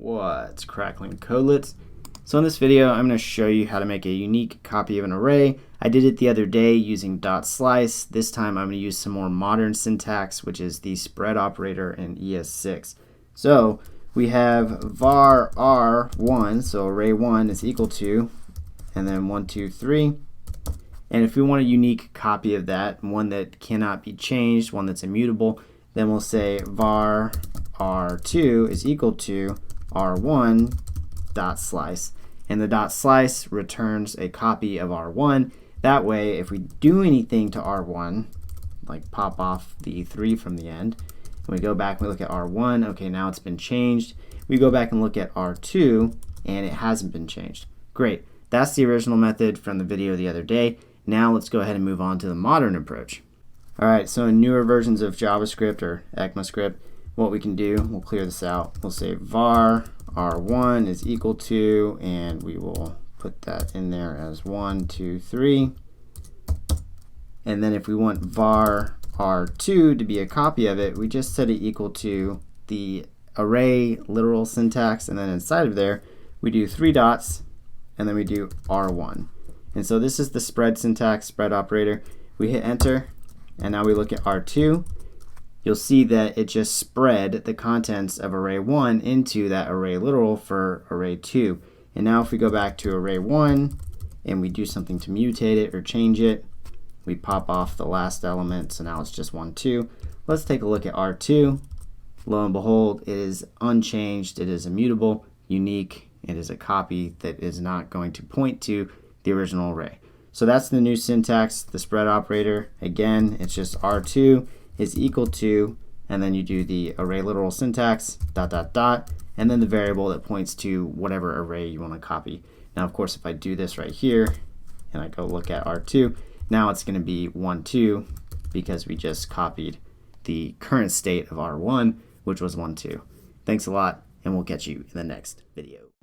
What's crackling codelets? So in this video, I'm going to show you how to make a unique copy of an array. I did it the other day using .slice. This time I'm going to use some more modern syntax, which is the spread operator in ES6. So we have var r1, so array 1 is equal to, and then 1, 2, 3. And if we want a unique copy of that, one that cannot be changed, one that's immutable, then we'll say var r2 is equal to r1 dot slice, and the dot slice returns a copy of r1. That way, if we do anything to r1, like pop off the 3 from the end, and we go back and we look at r1, okay, now it's been changed. We go back and look at r2, and it hasn't been changed. Great. That's the original method from the video the other day. Now let's go ahead and move on to the modern approach. All right, so in newer versions of JavaScript or ECMAScript, what we can do, we'll clear this out. We'll say var r1 is equal to, and we will put that in there as 1, 2, 3. And then if we want var r2 to be a copy of it, we just set it equal to the array literal syntax, and then inside of there, we do 3 dots, and then we do r1. And so this is the spread syntax, spread operator. We hit enter, and now we look at r2. You'll see that it just spread the contents of array 1 into that array literal for array 2. And now if we go back to array 1 and we do something to mutate it or change it, we pop off the last element, so now it's just 1, 2. Let's take a look at r2. Lo and behold, it is unchanged, it is immutable, unique, it is a copy that is not going to point to the original array. So that's the new syntax, the spread operator. Again, it's just r2 is equal to, and then you do the array literal syntax, dot, dot, dot, and then the variable that points to whatever array you want to copy. Now, of course, if I do this right here, and I go look at r2, now it's going to be 1, 2, because we just copied the current state of r1, which was 1, 2. Thanks a lot, and we'll catch you in the next video.